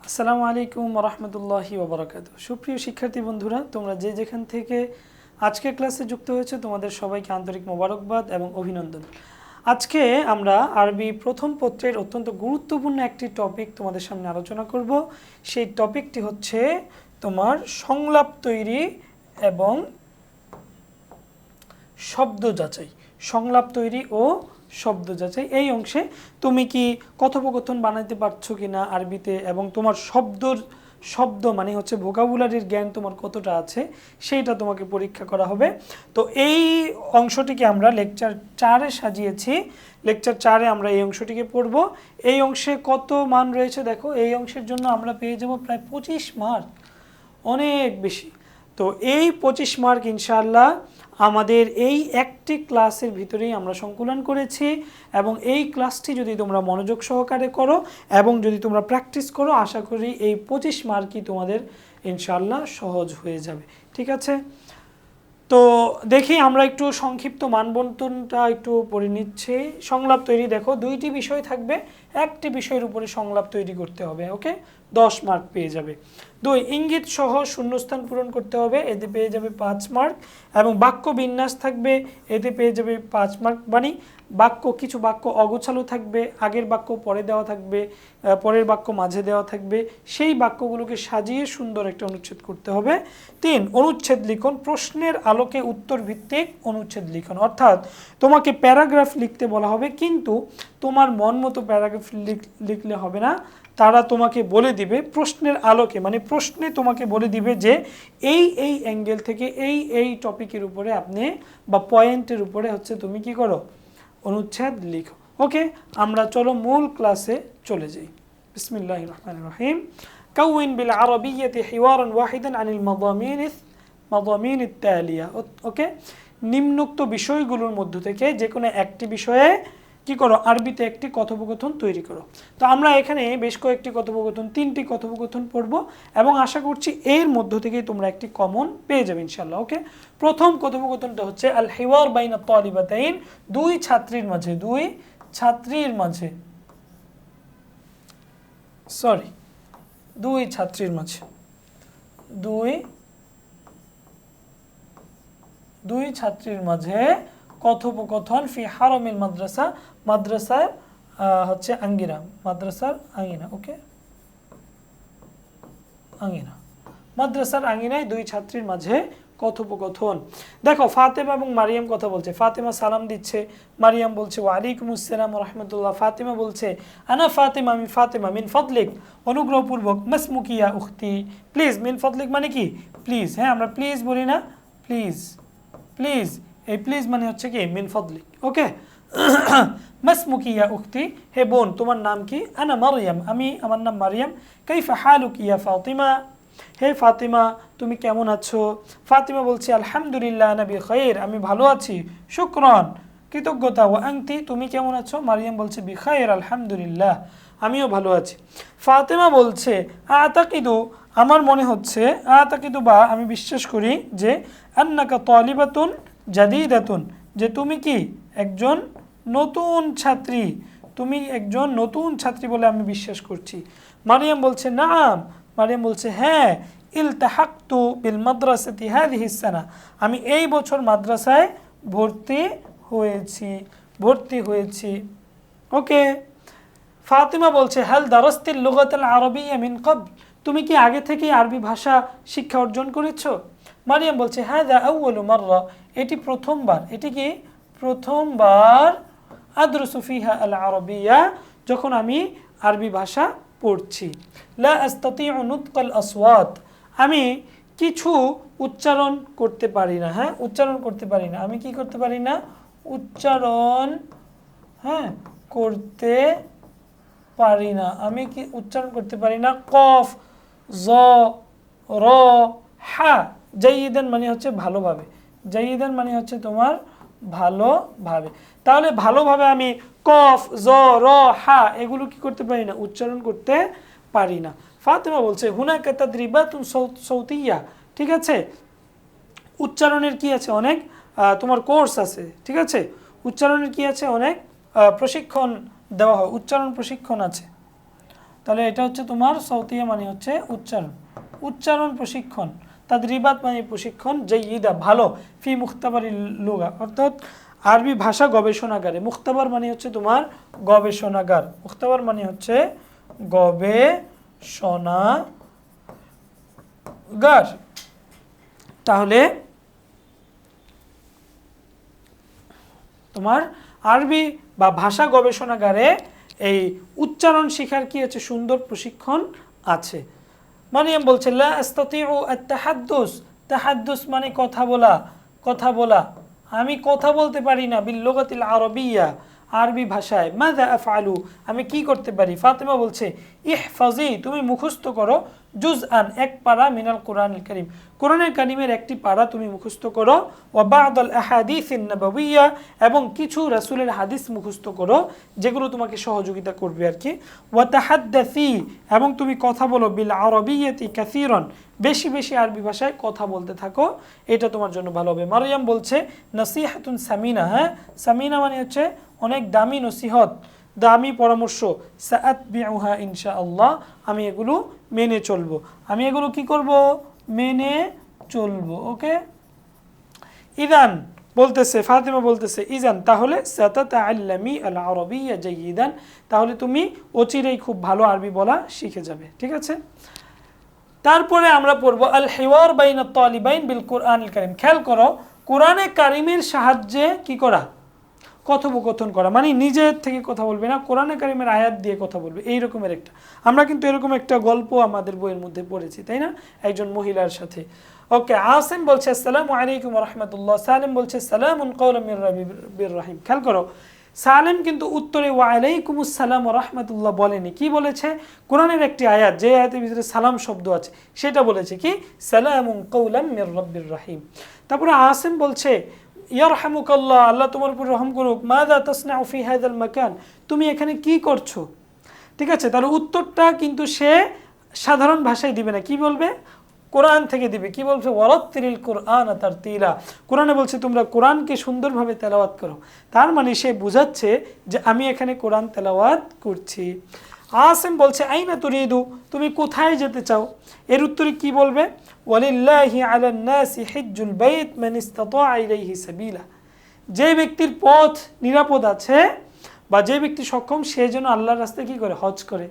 আসসালামু আলাইকুম রহমতুল্লাহি ওবরাকাতু। সুপ্রিয় শিক্ষার্থী বন্ধুরা, তোমরা যে যেখান থেকে আজকের ক্লাসে যুক্ত হয়েছে তোমাদের সবাইকে আন্তরিক মোবারকবাদ এবং অভিনন্দন। আজকে আমরা আরবি প্রথম পত্রের অত্যন্ত গুরুত্বপূর্ণ একটি টপিক তোমাদের সামনে আলোচনা করব। সেই টপিকটি হচ্ছে তোমার সংলাপ তৈরি এবং শব্দ যাচাই। সংলাপ তৈরি ও শব্দ যাচাই এই অংশে তুমি কি কথোপকথন বানাইতে পারছো কিনা আরবিতে, এবং তোমার শব্দ মানে হচ্ছে ভোকাবুলারির জ্ঞান তোমার কতটা আছে সেইটা তোমাকে পরীক্ষা করা হবে। তো এই অংশটিকে আমরা লেকচার 4-এ সাজিয়েছি। লেকচার 4-এ আমরা এই অংশটিকে পড়ব। এই অংশে কত মান রয়েছে দেখো, এই অংশের জন্য আমরা পেয়ে যাব প্রায় 25 মার্ক, অনেক বেশি। তো এই 25 মার্ক ইনশাআল্লাহ আমাদের এই একটি ক্লাসের ভিতরেই আমরা সংকলন করেছি, এবং এই ক্লাসটি যদি তোমরা মনোযোগ সহকারে করো এবং যদি তোমরা প্র্যাকটিস করো, আশা করি এই 25 মার্কই তোমাদের ইনশাআল্লাহ সহজ হয়ে যাবে। ঠিক আছে, তো দেখি আমরা একটু সংক্ষিপ্ত মানবন্টনটা একটু পড়ে নিচ্ছি। সংলাপ তৈরি দেখো, দুইটি বিষয় থাকবে, একটি বিষয়ের উপরে সংলাপ তৈরি করতে হবে। ওকে, 10 মার্ক পেয়ে যাবে। 2, ইঙ্গিত সহ শূন্যস্থান পূরণ করতে হবে, এতে পেয়ে যাবে 5 মার্ক। এবং বাক্য বিন্যাস থাকবে, এতে পেয়ে যাবে 5 মার্ক। মানে কিছু বাক্য অগোছালো থাকবে, আগের বাক্য পরে দেওয়া থাকবে, পরের বাক্য মাঝে দেওয়া থাকবে, সেই বাক্যগুলোকে সাজিয়ে সুন্দর একটা অনুচ্ছেদ করতে হবে। 3, অনুচ্ছেদ লিখন, প্রশ্নের আলোকে উত্তর ভিত্তিক অনুচ্ছেদ লিখন। অর্থাৎ তোমাকে প্যারাগ্রাফ লিখতে বলা হবে, কিন্তু তোমার মন মতো প্যারাগ্রাফ লিখলে হবে না। তারা তোমাকে বলে দিবে প্রশ্নের আলোকে, মানে প্রশ্নে তোমাকে বলে দিবে যে এই অ্যাঙ্গেল থেকে এই টপিকের উপরে আপনি বা পয়েন্টের উপরে হচ্ছে তুমি কি করো, অনুচ্ছেদ লিখো। ওকে, আমরা চলো মূল ক্লাসে চলে যাই। বিসমিল্লাহির রহমানির রহিম। কাউইন বিল আরবিয়্যাতি হিওয়ারান ওয়াহিদান আনিল মাদামিন আত-তালিয়া। ওকে, নিম্নোক্ত বিষয়গুলোর মধ্য থেকে যে কোনো একটি বিষয়ে কি করো, আরবিতে একটি কথোপকথন তৈরি করো। তো আমরা এখানে বেশ কয়েকটি কথোপকথন, 3টি কথোপকথন পড়ব, এবং আশা করছি এর মধ্য থেকেই তোমরা একটি কমন পেয়ে যাবে ইনশাআল্লাহ। ওকে, প্রথম কথোপকথনটা হচ্ছে আল হিওয়ার বাইনা তালিবাতাইন, দুই ছাত্রীর মাঝে দুই ছাত্রীর মাঝে কথোপকথন ফি হারমিল মাদ্রাসার হচ্ছে আঙ্গিনা, মাদ্রাসার আঙ্গিনা। ওকে, আঙ্গিনা, মাদ্রাসার আঙ্গিনায় দুই ছাত্রীর মাঝে কথোপকথন। দেখো, ফাতেমা এবং মারিয়াম কথা বলছে। ফাতেমা সালাম দিচ্ছে, মারিয়াম বলছে ওয়ালাইকুম আসসালাম ওয়া রাহমাতুল্লাহ। ফাতেমা বলছে আনা ফাতেমা, আমি ফাতেমা, মিন ফাদলিক, অনুগ্রহপূর্বক, মাসমুকি ইয়া উখতি, প্লিজ। মিন ফাদলিক মানে কি, প্লিজ। হ্যাঁ, আমরা প্লিজ বলি না, প্লিজ, প্লিজ, এই প্লিজ মানে হচ্ছে কি মিন ফাদলিক। ওকে, মাসমুকি ইয়া উখতি, হে বোন তোমার নাম কি? আনা মারিয়াম, আমার নাম মারিয়াম। কাইফা হালুকি ইয়া ফাতিমা, হে ফাতিমা তুমি কেমন আছো? ফাতিমা বলছে আলহামদুলিল্লাহ আনা বিখাইর, আমি ভালো আছি, শুকরান, কৃতজ্ঞতা। ওয়া আনতি, তুমি কেমন আছো? মারিয়াম বলছে বিখাইর আলহামদুলিল্লাহ, আমিও ভালো আছি। ফাতিমা বলছে আতাকিদু, আমার মনে হচ্ছে, আতাকিদু বা আমি বিশ্বাস করি, যে আন্নাকা তালিবাতুন জাদিদাতুন, যে তুমি কি একজন নতুন ছাত্রী, তুমি একজন নতুন ছাত্রী বলে আমি বিশ্বাস করছি। মারিয়াম বলছে নাম, মারিয়াম বলছে হ্যাঁ, ইলতাহাকতু বিল মাদ্রাসাতি হাযিহিস সানা, আমি এই বছর মাদ্রাসায় ভর্তি হয়েছি। ওকে, ফাতিমা বলছে হাল দারাস্তিল লুগাতাল আরাবিয়্যা মিন ক্বাবল, তুমি কি আগে থেকে আরবি ভাষা শিক্ষা অর্জন করেছো? মারিয়াম বলছে হাযা আউয়ালু মাররা, এটি প্রথমবার। এটি কি প্রথমবার? আদরুসু ফিহা আল আরাবিয়্যা, যখন আমি আরবি ভাষা পড়ছি। লা আস্তাতিউ নুতকাল আসওয়াত, আমি কিছু উচ্চারণ করতে পারি না। হ্যাঁ, উচ্চারণ করতে পারি না, আমি কি করতে পারি না? উচ্চারণ, হ্যাঁ, করতে পারি না, আমি কি উচ্চারণ করতে পারি না। কফ, জ, র, হা। জাইয়িদান মানে হচ্ছে ভালোভাবে, জাইয়িদান মানে হচ্ছে তোমার ভালোভাবে। তাহলে ভালোভাবে আমি কফ, জ, র, হা এগুলো কি করতে পারি না? উচ্চারণ করতে পারি না। ফাতিমা বলছে হুনাকা তাদরিবাতুন সাউতিয়া, ঠিক আছে, উচ্চারণের কি আছে? অনেক তোমার কোর্স আছে। ঠিক আছে, উচ্চারণের কি আছে? অনেক প্রশিক্ষণ দেওয়া হয়, উচ্চারণ প্রশিক্ষণ আছে। তাহলে এটা হচ্ছে তোমার সৌতিয়া মানে হচ্ছে উচ্চারণ, উচ্চারণ প্রশিক্ষণ। তাদরিবাত মানে প্রশিক্ষণ, জাইয়িদা ভালো, ফি মুখতাবারিল লুগা অর্থাৎ আরবি ভাষা গবেষণাগারে। মুখতাবার মানে হচ্ছে তোমার গবেষণাগার, মুখতাবার মানে হচ্ছে গবেষণাগার। তাহলে তোমার আরবি বা ভাষা গবেষণাগারে এই উচ্চারণ শেখার কি আছে সুন্দর প্রশিক্ষণ আছে। মারিয়াম বলছে লা আস্তাতিউ আত-তাহাদ্দুস, তাহাদ্দুস মানে কথা বলা, কথা বলা, আমি কথা বলতে পারি না, বিল লুগাতিল আরবিয়্যা আরবি ভাষায়। মাযা আফআলু, আমি কি করতে পারি? ফাতেমা বলছে ইহফাজি, তুমি মুখস্থ করো, জুজআন এক পারা, মিনাল কোরআনুল কারীম, কোরআনুল কারীমের একটি পারা তুমি মুখস্থ করো, ওয়া বা'দাল আহাদিসিন নাবাবিয়্যা, এবং কিছু রাসূলের হাদিস মুখস্থ করো যেগুলো তোমাকে সহযোগিতা করবে আর কি। ওয়া তাহাদ্দাসি, এবং তুমি কথা বলো, বিল আরবিয়্যাতি কাসীরান, বেশি বেশি আরবি ভাষায় কথা বলতে থাকো, এটা তোমার জন্য ভালো হবে। মারিয়াম বলছে নাসিহাতুন সামিনা, হ্যাঁ সামিনা মানে হচ্ছে অনেক দামি নসিহত, দামি পরামর্শ। সাআতবিউহা ইনশাআল্লাহ, আমি এগুলো মেনে চলবো, আমি এগুলো কি করব? মেনে চলবো। ওকে, ইদান বলতেছে, ফাতিমা বলতেছে ইজান তাহলে সাতাতাআল্লামি আল আরবিয়্যা জাইয়িদান, তাহলে তুমি অচিরেই খুব ভালো আরবি বলা শিখে যাবে। ঠিক আছে, তারপরে আমরা পড়ব আল হিওয়ার বাইনাত তালিবাইন বিল কুরআনিল কারীম। খেয়াল করো, কোরআনে কারিমের সাহায্যে কি করা? কথোপকথন করা, মানে নিজের থেকে কথা বলবে না, কোরআনে কারিমের আয়াত দিয়ে কথা বলবে, এই রকমের একটা। আমরা কিন্তু এরকম একটা গল্প আমাদের বইয়ের মধ্যে পড়েছি, তাই না, একজন মহিলার সাথে। ওকে, আসিম বলছে আসসালামু আলাইকুম ওয়া রাহমাতুল্লাহ, সালেম বলছে সালামুন কাওলাম মির রাব্বির রহিম। খেয়াল করো, সালেম কিন্তু উত্তরে ওয়া আলাইকুমুস সালাম ওয়া রাহমাতুল্লাহ বলেনি, কি বলেছে? কোরআনের একটি আয়াত, যে আয়াতের ভিতরে সালাম শব্দ আছে সেটা বলেছে কি? সালামুন কাওলাম মির রাব্বির রহিম। তারপরে আসিম বলছে ইয়ারহামুকাল্লাহ, আল্লাহ তোমার উপর রহম করুক, মাযা তাসনাউ ফি হাযাল মাকান, তুমি এখানে কি করছো? ঠিক আছে, তাহলে উত্তরটা কিন্তু সে সাধারণ ভাষায় দিবে না, কি বলবে? কোরআন থেকে দিবে। কি বলছে? ওয়ারাত্তিলিল কুরআন তারতিলা, কোরআনে বলছে তোমরা কোরআনকে সুন্দরভাবে তেলাওয়াত করো, তার মানে সে বুঝাচ্ছে যে আমি এখানে কোরআন তেলাওয়াত করছি। আসিম বলছে আইনা তুরিদু, তুমি কোথায় যেতে চাও? এর উত্তরে কি বলবে? ওয়ালিল্লাহি আলান নাসি হিজ্জুল বাইত মান ইসতাতাআ ইলাইহি সাবিলা, যে ব্যক্তির পথ নিরাপদ আছে বা যে ব্যক্তি সক্ষম, সে যেন আল্লাহর রাস্তায় কি করে? হজ করে।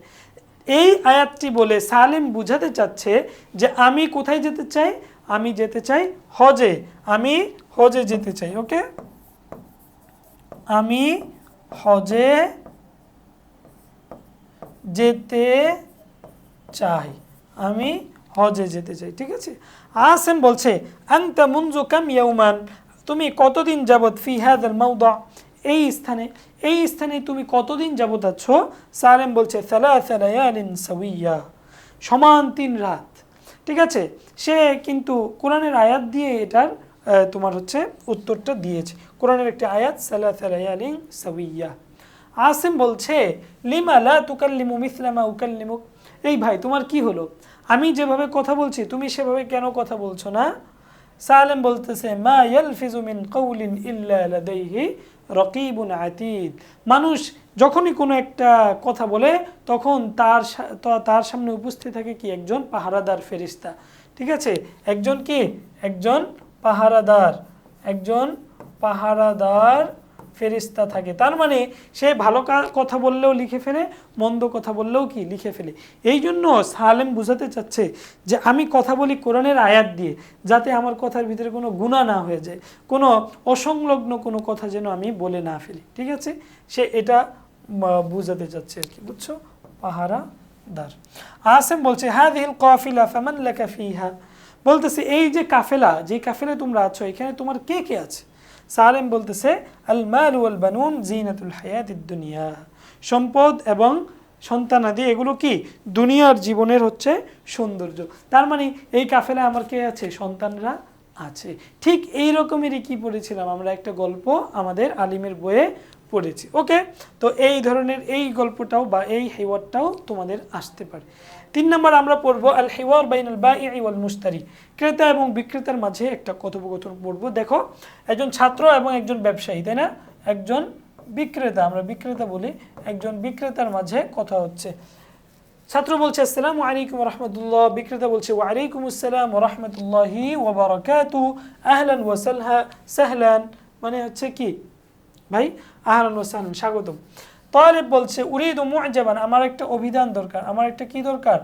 এই আয়াতটি বলে সালেম বুঝাতে চাচ্ছে যে আমি কোথায় যেতে চাই? আমি যেতে চাই হজে, আমি হজে যেতে চাই। ওকে, আমি হজে যেতে চাই, আমি হজে যেতে চাই। ঠিক আছে, আসিম বলছে আনতা মুনযু কাম ইয়াওমান, তুমি কতদিন যাবত ফি হাযাল মাওদা, এই স্থানে, এই স্থানে তুমি কতদিন যাবত আছো? সালেম বলছে সালাসা লায়ালিন সাওয়িয়া, সমান 3 রাত। ঠিক আছে, সে কিন্তু কোরআনের আয়াত দিয়ে এটার তোমার হচ্ছে উত্তরটা দিয়েছে, কোরআনের একটি আয়াত সালাসা লায়ালিন সাওয়িয়া। আসিম বলছে লিমা লা তুকাল্লিমু মিসলা মা উকাল্লিমুক, এই ভাই তোমার কি হলো? আমি যেভাবে কথা বলছি তুমি সেভাবে কেন কথা বলছো না? সালেম বলতেছে মা ইয়ালফিজু মিন কাওলিন ইল্লা লাদাইহি রাকিবুন আতীদ, মানুষ যখনই কোনো একটা কথা বলে তখন তার সামনে উপস্থিত থাকে কি? একজন পাহারাদার ফেরেশতা। ঠিক আছে, একজন কি? একজন পাহারাদার, একজন পাহারাদার ফেরেশতা থাকে। তার মানে সে ভালো কথা বললেও লিখে ফেলে, মন্দ কথা বললেও কি? লিখে ফেলে। এই জন্য সালেম বুঝাতে চাচ্ছে যে আমি কথা বলি কোরআনের আয়াত দিয়ে, যাতে আমার কথার ভিতরে কোনো গুনাহ না হয়ে যায়, কোনো অসংলগ্ন কোনো কথা যেন আমি বলে না ফেলি। ঠিক আছে, সে এটা বুঝাতে চাচ্ছে আর কি, বুঝছো? পাহারাদার। আসিম বলছে হাযিহিল কাফিলা ফামান লাকা ফিহা, বলতেছে এই যে কাফেলা, যে কাফেলায় তোমরা আছো, এখানে তোমার কে কে আছে? সালেম বলতেছে আল মাল ওয়াল বানুন জিনাতুল হায়াতিদ দুনিয়া, সম্পদ এবং সন্তানাদি এগুলো কি? দুনিয়ার জীবনের হচ্ছে সৌন্দর্য। তার মানে এই কাফেলায় আমার কে আছে? সন্তানরা আছে। ঠিক এই রকমেরই কি পড়েছিলাম আমরা, একটা গল্প আমাদের আলিমের বইয়ে পড়েছি। ওকে, তো এই ধরনের এই গল্পটাও বা এই হিওয়ারটাও তোমাদের আসতে পারে। 3 নম্বর আমরা পড়বো আল হিওয়ার বাইনাল বাঈ ওয়াল মুশতারি, ক্রেতা এবং বিক্রেতার মাঝে একটা কথোপকথন পড়বো। দেখো, একজন ছাত্র এবং একজন ব্যবসায়ী, তাই না, একজন বিক্রেতা, আমরা বিক্রেতা বলি, একজন বিক্রেতার মাঝে কথা হচ্ছে। ছাত্র বলছে আসসালামু আলাইকুম ওয়া রাহমাতুল্লাহ, বিক্রেতা বলছে ওয়া আলাইকুম আসসালাম ওয়া রাহমাতুল্লাহি ওয়া বারাকাতুহু, আহলান ওয়া সাহলান, মানে হচ্ছে কি ভাই, আহলান ওয়া সাহলান, স্বাগতম। তালেব বলছে উরিদু মুআজাবান, আমার একটা অভিধান দরকার, আমার একটা কি দরকার,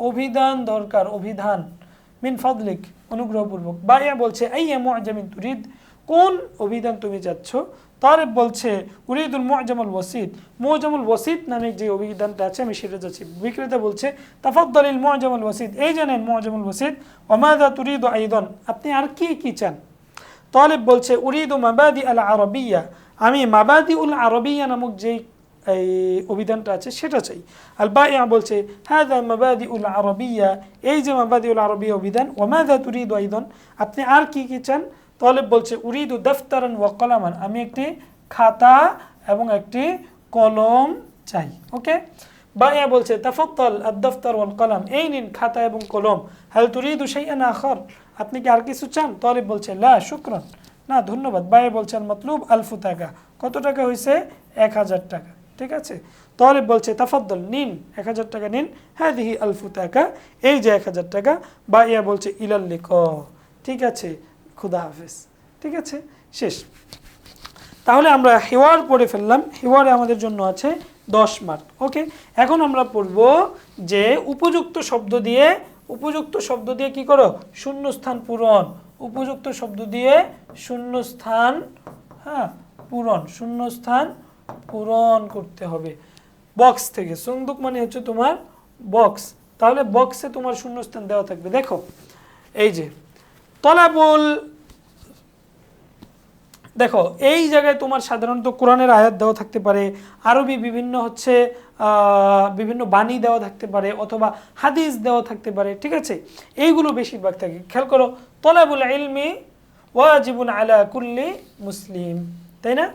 অভিধান দরকার, অভিধান, মিন ফাদলিক, অনুগ্রহপূর্বক। বাইয়া বলছে আইয়া মুআজামিন তুরিদ, কোন অভিধান তুমি চাচ্ছ। তারেব বলছে উরিদুল মুআজামুল ওয়াসিত, মুআজামুল ওয়াসিত নামে যে অভিধানটা আছে আমি সেটা চাচ্ছি। বিক্রেতা বলছে তাফাদ্দালিল মুআজামুল ওয়াসিত, এই জানেন মুআজামুল ওয়াসিত। ওয়া মাযা তুরিদু আইদান, আপনি আর কি কি চান। তালেব বলছে উরিদু মাবাদি আল আরবিয়া, আমি মাবাদি উল আরবিয়া নামক যেই এই অভিধানটা আছে সেটা চাই। আল বাইয়া বলছে হাযা মাবাদি উল আরবিয়া, এই যে মাবাদি উল আরবিয়া অভিধান। ওয়া মাযা তুরিদু আইদান, আপনি আর কি কি চান। তালেব বলছে উরিদু দাফতারান ওয়া কলামান, আমি একটি খাতা এবং একটি কলম চাই। ওকে, বাইয়া বলছে তাফাদ্দাল আদ-দাফতার ওয়াল কলম, এই নিন খাতা এবং কলম। হাল তুরিদু শাইআন আখার, আপনি কি আর কিছু চান। তালেব বলছে লা শুকরান, না ধন্যবাদ। বাইয়া বলছে আল মাতলুব আলফু টাকা, কত টাকা হয়েছে, 1000 টাকা, ঠিক আছে। তালেব বলছে তাফাদ্দাল, নিন 1000 টাকা নিন, হাদিহি আলফু টাকা, এই যে 1000 টাকা। বাইয়া বলছে ইলাল লিকা, ঠিক আছে, খুদা হাফেজ, ঠিক আছে, শেষ। তাহলে আমরা হিওয়ার পড়ে ফেললাম, হিওয়ারে আমাদের জন্য আছে 10 মার্ক। ওকে, এখন আমরা পড়ব যে উপযুক্ত শব্দ দিয়ে, উপযুক্ত শব্দ দিয়ে কি করো, শূন্যস্থান পূরণ, উপযুক্ত শব্দ দিয়ে শূন্যস্থান, হ্যাঁ পূরণ, শূন্যস্থান পূরণ করতে হবে বক্স থেকে। সুন্দুক মানে হচ্ছে তোমার বক্স, তাহলে বক্সে তোমার শূন্যস্থান দেওয়া থাকবে। দেখো এই যে তলাবুল, দেখো এই জায়গায় তোমার সাধারণত কোরআনের আয়াত দেওয়া থাকতে পারে, আরবি বিভিন্ন হচ্ছে বিভিন্ন বাণী দেওয়া থাকতে পারে, অথবা হাদিস দেওয়া থাকতে পারে, ঠিক আছে, এইগুলো বেশিরভাগ থাকে। খেয়াল করো, তলাবুল ইলমি ওয়াজিবুন আলা কুল্লি মুসলিম, তাই না।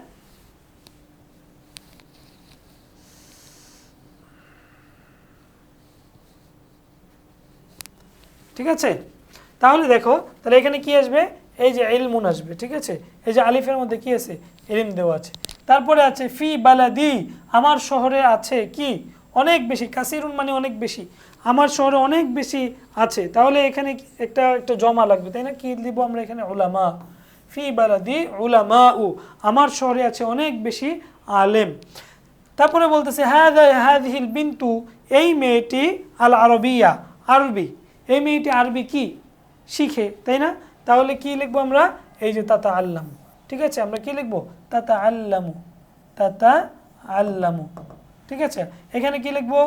ঠিক আছে, তাহলে দেখো, তাহলে এখানে কি আসবে, এই যে ইলমুন আসবে, ঠিক আছে, এই যে আলিফের মধ্যে কি আছে, ইলম দেওয়া আছে। তারপরে আছে ফি বালাদি, আমার শহরে আছে কি, অনেক বেশি, কাসিরুন মানে অনেক বেশি, আমার শহরে অনেক বেশি আছে, তাহলে এখানে একটা একটা জমা লাগবে, তাই না, কি দিব আমরা এখানে, উলামা। ফি বালাদি উলামা উ, আমার শহরে আছে অনেক বেশি আলেম। তারপরে বলতেছে হাযিহিল বিনতু, এই মেয়েটি আল আরবিয়া, আরবি, এই মেয়েটি আরবি কি শিখে, তাই না, তাহলে কি লিখবো আমরা, এই যে তাতা আল্লামু, ঠিক আছে, আমরা কি লিখবো, তাতা আল্লামু, তাতা আল্লামু, ঠিক আছে। এখানে কি লিখবো,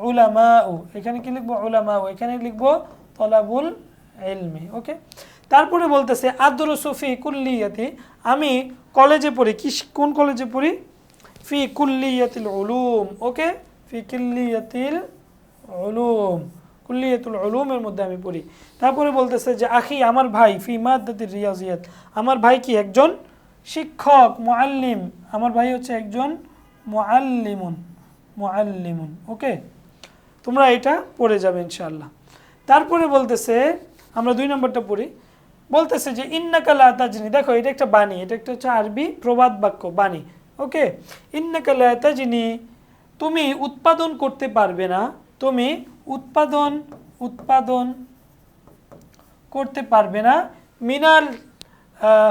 উলামাউ, এখানে কি লিখবো, উলামাউ, এখানে লিখবো তলাবুল ইলমি। ওকে, তারপরে বলতেছে আদরুসু ফি কুল্লিয়াতি, আমি কলেজে পড়ি, কি কোন কলেজে পড়ি, ফি কুল্লিয়াতিল উলুম। ওকে, ফি কুল্লিয়াতিল উলুম, কুল্লিয়াতুল উলুমের মধ্যে আমি পড়ি। তারপরে বলতেছে যে আখি, আমার ভাই, ফি মাদ্দাতির রিয়াজিয়াত, আমার ভাই কি একজন শিক্ষক, মুআল্লিম, আমার ভাই হচ্ছে একজন মুআল্লিমুন, মুআল্লিমুন। ওকে, তোমরা এটা পড়ে যাবে ইনশাআল্লাহ। তারপরে বলতেছে, আমরা 2 নম্বরটা পড়ি, বলতেছে যে ইন্নাকা লা তাজনি, দেখো এটা একটা বাণী, এটা একটা হচ্ছে আরবি প্রবাদ বাক্য, বাণী। ওকে, ইন্নাকা লা তাজনি, তুমি উৎপাদন করতে পারবে না, তুমি উৎপাদন করতে পারবে না, মিনাল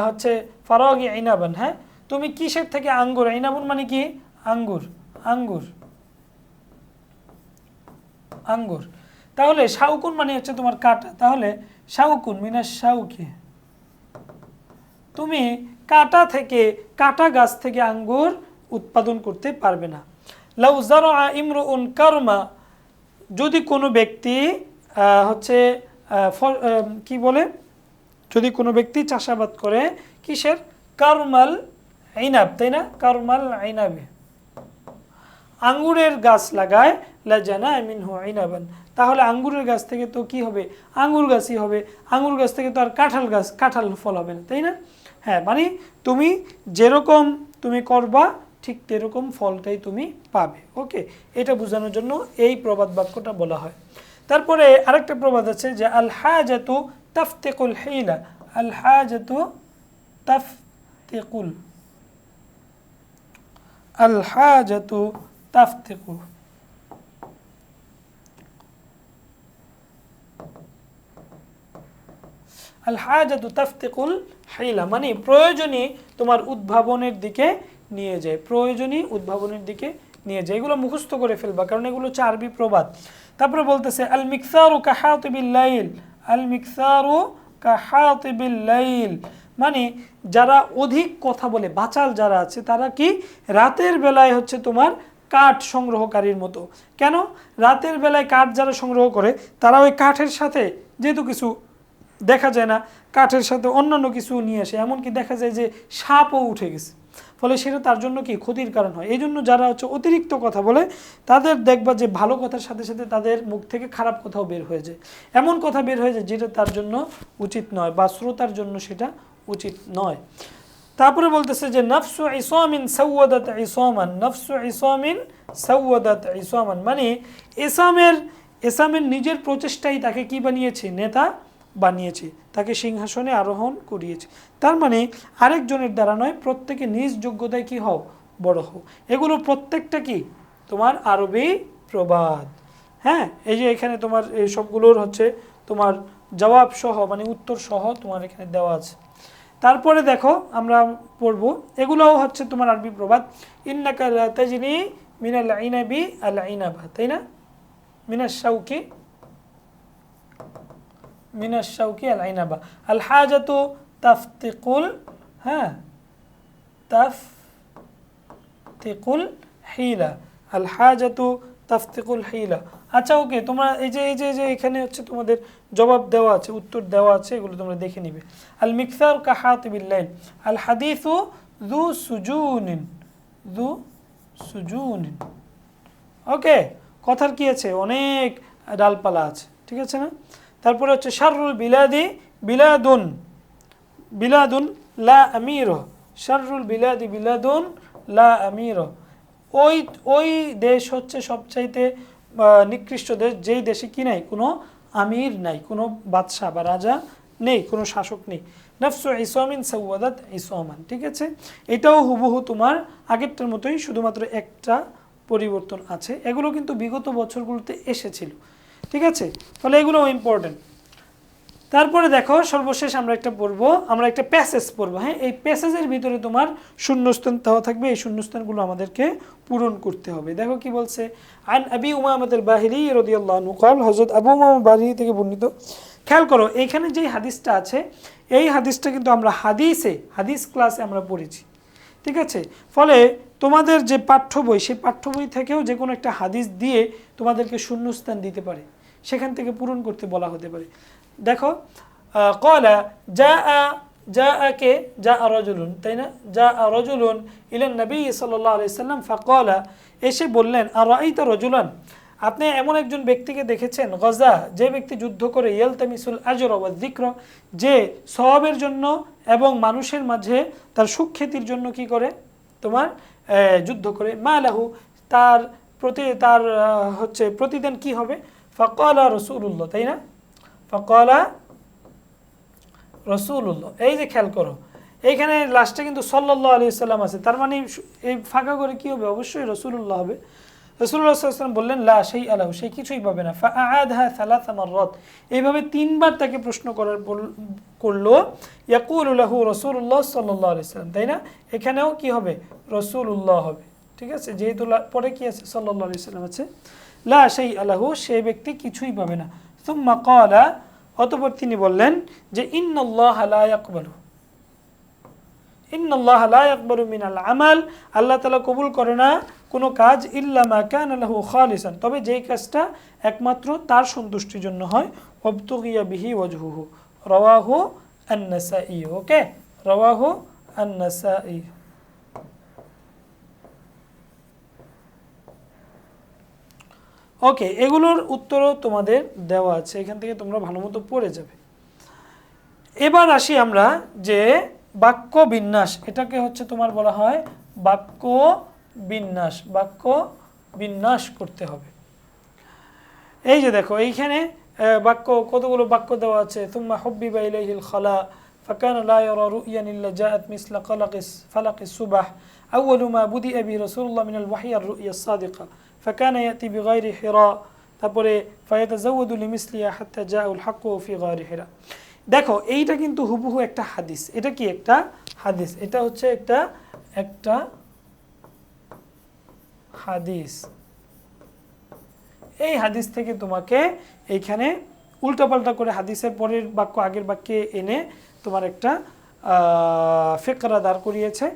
হচ্ছে ফারাগি ইনাবান, হ্যাঁ, তুমি কিসের থেকে, আঙ্গুর, ইনাবুন মানে কি, আঙ্গুর, আঙ্গুর, আঙ্গুর। তাহলে শাউকুন মানে হচ্ছে তোমার কাটা, তাহলে শাউকুন মিনাস শাউকি, তুমি কাটা থেকে, কাটা গাছ থেকে আঙ্গুর উৎপাদন করতে পারবে না। লাউ যারা ইমরুন কারমা, যদি কোনো ব্যক্তি হচ্ছে কি বলে, যদি কোনো ব্যক্তি চাষাবাদ করে, কিসের, কারমাল আইনাব, তাই না, কারমাল আইনাবে, আঙ্গুরের গাছ লাগায়, লাজানা মিনহু আইনাবান, তাহলে আঙ্গুরের গাছ থেকে তো কি হবে, আঙ্গুর গাছই হবে, আঙ্গুর গাছ থেকে তো আর কাঁঠাল ফল হবে না, তাই না। হ্যাঁ, মানে তুমি যেরকম তুমি করবা ঠিক তেরকম ফলটাই তুমি পাবে। ওকে, এটা বোঝানোর জন্য এই প্রবাদ বাক্যটা বলা হয়। তারপরে আরেকটা প্রবাদ আছে যে আল হাজাতু তাফতিকুল হিলা, আল হাজাতু তাফতিকুল, আল হাজাতু তাফতিকু, আল হাজাতু তাফতিকুল হিলা, মানে প্রয়োজনই তোমার উদ্ভাবনের দিকে নিয়ে যায়, প্রয়োজনই উদ্ভাবনের দিকে নিয়ে যায়। এগুলো মুখস্থ করে ফেলবা, কারণ এগুলো হচ্ছে আরবি প্রবাদ। তারপরে বলতেছে আল মিকসারু কাহাতিবিল লাইল, আল মিকসারু কাহাতিবিল লাইল, মানে যারা অধিক কথা বলে, বাচাল যারা আছে, তারা কি রাতের বেলায় হচ্ছে তোমার কাঠ সংগ্রহকারীর মতো। কেন? রাতের বেলায় কাঠ যারা সংগ্রহ করে, তারা ওই কাঠের সাথে যেহেতু কিছু দেখা যায় না, কাঠের সাথে অন্যান্য কিছু নিয়ে আসে, এমনকি দেখা যায় যে সাপও উঠে গেছে, ফলে সেটা তার জন্য কি ক্ষতির কারণ হয়। এই জন্য যারা হচ্ছে অতিরিক্ত কথা বলে, তাদের দেখবা যে ভালো কথার সাথে সাথে তাদের মুখ থেকে খারাপ কথাও বের হয়ে যায়, এমন কথা বের হয়ে যায় যেটা তার জন্য উচিত নয় বা শ্রোতার জন্য সেটা উচিত নয়। তারপরে বলতেছে যে নফসু ইসামিন সাওয়াদাত ইসামান, নফসু ইসামিন সাওয়াদাত ইসামান, মানে ইসামের নিজের প্রচেষ্টাই তাকে কি বানিয়েছে? নেতা বানিয়েছে, তাকে সিংহাসনে আরোহণ করিয়েছে। তার মানে আরেকজনের দ্বারা নয়, প্রত্যেকে নিজ যোগ্যতায় কি হও? বড় হও। এগুলো প্রত্যেকটা কি তোমার আরবি প্রবাদ। হ্যাঁ, এই যে এখানে তোমার এই সবগুলোর হচ্ছে তোমার জবাব সহ, মানে উত্তর সহ তোমার এখানে দেওয়া আছে। তারপরে দেখো আমরা পড়ব, এগুলোও হচ্ছে তোমার আরবি প্রবাদ। ইন্নাকা লা তাজনি মিনাল ইনাবি আল ইনাবা, তাই না? মিনাশ শাউকি, মিনাশ শাউকি আল ইনাবা, আল হাজাতু তাফতিকুল, হ্যাঁ, তাফতিকুল হিলা, আল হাজাতু তাফতিকুল হিলা। আচ্ছা, ওকে, তোমরা এই যে এখানে হচ্ছে তোমাদের জবাব দেওয়া আছে, উত্তর দেওয়া আছে, এগুলো তোমরা দেখে নিবে। আল মিকসার কাহাতিবিল লাইল, আল হাদিসু যু সুজুনিন, যু সুজুনিন। ওকে, কথার কি আছে? অনেক ডালপালা আছে, ঠিক আছে না? তারপরে হচ্ছে শাররুল বিলাদি বিলাদুন, বিলাদুন লা আমির, শাররুল বিলাদি বিলাদুন লা আমির। ওই দেশ হচ্ছে সবচাইতে নিকৃষ্ট দেশ, যেই দেশে কি নাই? কোনো আমির নাই, কোনো বাদশাহ বা রাজা নেই, কোনো শাসক নেই। নফসু ইসামিন সাওয়াদাত ইসামান, ঠিক আছে? এটাও হুবহু তোমার আগেরটার মতোই, শুধুমাত্র একটা পরিবর্তন আছে। এগুলো কিন্তু বিগত বছরগুলোতে এসেছিল, ঠিক আছে? ফলে এগুলো ইম্পর্টেন্ট। তারপরে দেখো সর্বশেষ আমরা একটা পড়বো, আমরা একটা প্যাসেজ পড়বো। হ্যাঁ, এই প্যাসেজের ভিতরে তোমার শূন্যস্থান দেওয়া থাকবে, এই শূন্যস্থানগুলো আমাদেরকে পূরণ করতে হবে। দেখো কি বলছে, আন আবি উমামাত আল বাহিরি রাদিয়াল্লাহু আনহু قال, হযরত আবু উমামা বাহিরি থেকে বর্ণিত। খেয়াল করো, এইখানে যে হাদিসটা আছে, এই হাদিসটা কিন্তু আমরা হাদিস ক্লাসে আমরা পড়েছি, ঠিক আছে? ফলে তোমাদের যে পাঠ্য বই, সেই পাঠ্য বই থেকেও যে কোনো একটা হাদিস দিয়ে তোমাদেরকে শূন্যস্থান দিতে পারে, সেখান থেকে পূরণ করতে বলা হতে পারে। দেখো, ক্বালা জাআকে জাআ রাজুলুন, তাই না? জাআ রাজুলুন ইলান নবী সাল্লাল্লাহু আলাইহি সাল্লাম ফাকালা, এসে বললেন, আরাআইতা রাজুলান, আপনি এমন একজন ব্যক্তিকে দেখেছেন, গজা, যে ব্যক্তি যুদ্ধ করে, ইয়ালতামিসুল আজর ওয়া যিকর, যে সওয়াবের জন্য এবং মানুষের মাঝে তার সুখ্যাতির জন্য কি করে? তোমার যুদ্ধ করে। মা লাহু, তার হচ্ছে প্রতিদান কি হবে? ফাকালা রাসূলুল্লাহ, তাই না? ফাকালা রাসূলুল্লাহ, এই যে খেয়াল করো, এইখানে লাস্টে কিন্তু সাল্লাল্লাহু আলাইহি সাল্লাম আছে, তার মানে এই ফাঁকা করে কি হবে? অবশ্যই রাসূলুল্লাহ হবে। রাসূলুল্লাহ সাল্লাল্লাহু আলাইহি ওয়াসাল্লাম বললেন, লা শাইআ লাহু, সে কিছুই পাবে না। ফাআআদহা সালাসা মাররাত, এইভাবে তিনবার তাকে প্রশ্ন করলো। ইয়াকুলু লাহু রাসূলুল্লাহ সাল্লাল্লাহু আলাইহি সাল্লাম, তাই না? এখানেও কি হবে? রাসূলুল্লাহ হবে, ঠিক আছে? যেহেতু পরে কি আছে? সাল্লাল্লাহু আলাইহি সাল্লাম আছে। লা শাইআ লাহু, সে ব্যক্তি কিছুই পাবে না। সুম্মা ক্বালা, অতঃপর তিনি বললেন যে ইন্নাল্লাহা লা ইয়াকবালু, ইন্নাল্লাহা লা ইয়াকবালু মিনাল আমাল, আল্লাহ তাআলা কবুল করে না কোনো কাজ, ইল্লা মা কানা লাহু খালিসান, তবে যেই কাজটা একমাত্র তার সন্তুষ্টির জন্য হয়। ওয়াবতুগিয়া বিহি ওয়াজহুহু, রাওয়াহু আন-নাসাঈ। ওকে, রাওয়াহু আন-নাসাঈ। ওকে, এগুলোর উত্তরও তোমাদের দেওয়া আছে, এখান থেকে তোমরা ভালো মতো পড়ে যাবে। এবার আসি আমরা যে বাক্য বিন্যাস, এটাকে হচ্ছে তোমার বলা হয় বাক্য বিন্যাস। বাক্য বিন্যাস করতে হবে। এই যে দেখো, এইখানে বাক্য, কতগুলো বাক্য দেওয়া আছে। তুম্মা হুব্বিবা ইলাইহিল খালা ফাকানা লা ইয়ারা রু'য়ান ইল্লা জাআত মিসলা ফালাকিস সুবাহ আউয়ালু মা বুদিআ বিহি রাসূলুল্লাহ মিনাল ওয়াহয়ি আর-রু'য়া আস-সাদিকা ফাকানা ইয়াতি বিগাইরি হিরা তারপরে ফায়াতাজাওয়াদু লিমিসলিহা হাত্তা জাআল হাক্কু ফি গারি হিরা। দেখো এইটা কিন্তু হুবহু একটা হাদিস। এটা কি একটা হাদিস? এটা হচ্ছে একটা হাদিস। এই হাদিস থেকে তোমাকে এইখানে উল্টাপাল্টা করে হাদিসের পরের বাক্য আগের বাক্যে এনে তোমার একটা ফিকরা দাঁড় করিয়েছে।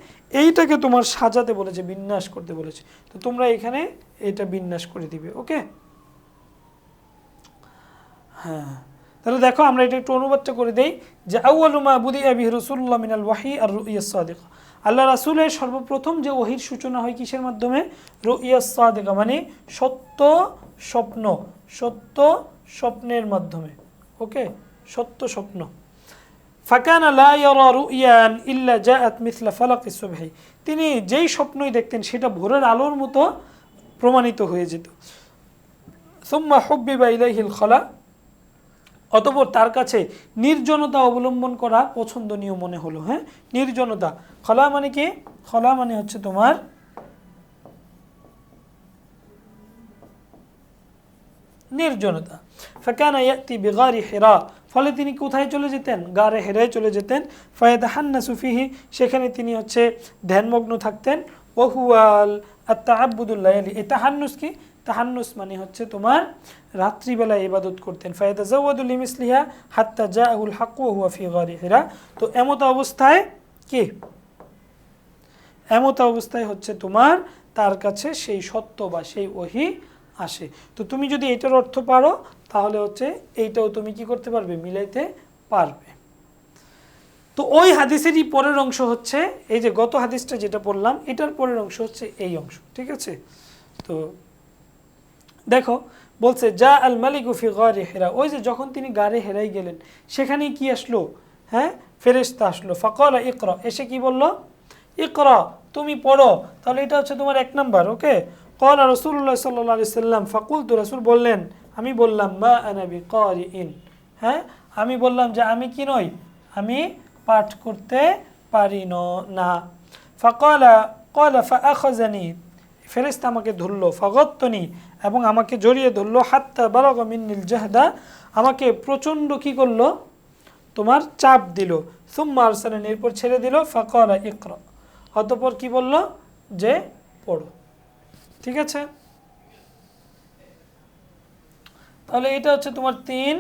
এইটাকে তোমার সাজাতে বলেছে, বিন্যাস করতে বলেছে। তো তোমরা এখানে এটা বিন্যাস করে দিবে। ওকে, হ্যাঁ, তাহলে দেখো আমরা এটা একটু অনুবাদটা করে দেই যে আউয়ালু মা বুদিআ বিহি রাসূলুল্লাহ মিনাল ওয়াহী আর রুইয়াস সাদিকা। আল্লাহ রাসূলের সর্বপ্রথম যে ওহীর সূচনা হয় কিসের মাধ্যমে? রুইয়াস সাদিকা, মানে সত্য স্বপ্ন, সত্য স্বপ্নের মাধ্যমে। ওকে, সত্য স্বপ্ন। ফাকানা লা ইয়ারা রুইয়ান ইল্লা জাআত মিছলা ফালাকিস সুবহি। তিনি যেই স্বপ্নই দেখতেন সেটা ভোরের আলোর মতো প্রমাণিত হয়ে যেত। সুম্মা হুব্বিবা ইলাইহিল খালা, অতঃপর তার কাছে নির্জনতা অবলম্বন করা পছন্দনীয় মনে হলো। হ্যাঁ, নির্জনতা। খলা মানে কি? খলা মানে হচ্ছে তোমার নির্জনতা। ফাকানা ইয়াতি বিগারি হিরা, ফলে তিনি কোথায় চলে যেতেন? গারে হেরায় চলে যেতেন। ফায়াতাহান্নাসু ফিহি, সেখানে তিনি হচ্ছে ধ্যানমগ্ন থাকতেন। ওয়াহুয়াল আত-তাআব্বুদুল লাইলি, এই তাহান্নুস কি? তাহান্নুস মানে হচ্ছে তোমার রাত্রিবেলায় ইবাদত করতেন। ফায়াতাজাওয়াদু লিমিসলিহা হাত্তা জাআহুল হাক্কু ওয়া হুয়া ফি গারি হিরা। তো এমত অবস্থায় কি? এমত অবস্থায় হচ্ছে তোমার তার কাছে সেই সত্য বা সেই ওহী আসে। তো তুমি যদি এটার অর্থ পারো তাহলে হচ্ছে এইটাও তুমি কি করতে পারবে? মিলাইতে পারবে। তো ওই হাদিসেরই পরের অংশ হচ্ছে এই যে গত হাদিসটা যেটা পড়লাম, এটার পরের অংশ হচ্ছে এই অংশ। ঠিক আছে, তো দেখো বলছে যা আল মালিকু ফি গারি হিরা, ওই যে যখন তিনি গারে হেরাই গেলেন সেখানে কি আসলো? হ্যাঁ, ফেরেশতা আসলো। ফাকালা ইকরা, এসে কি বলল? ইকরা, তুমি পড়ো। তাহলে এটা হচ্ছে তোমার এক নাম্বার। ওকে, ক্বালা রাসূলুল্লাহ সাল্লাল্লাহু আলাইহি সাল্লাম ফাকুলতু, রাসূল বললেন, আমি বললাম, মা আনা বিকারিইন, হ্যাঁ, আমি বললাম যে আমি কি নই, আমি পাঠ করতে পারি না। ফাকালা ক্বালা ফাআখাযানি, ফেরেশতা আমাকে ধরলো। ফাগাত্তানি, এবং আমাকে জড়িয়ে ধরলো। হাত্তা বালাগা মিন্নিল জাহদা, আমাকে প্রচণ্ড কি করলো? তোমার চাপ দিল। সুম্মা আরসালানি, এরপর ছেড়ে দিল। ফাকালা ইকরা, অতঃপর কি বলল? যে পড়ো। ঠিক আছে, তাহলে এটা হচ্ছে তোমার 3।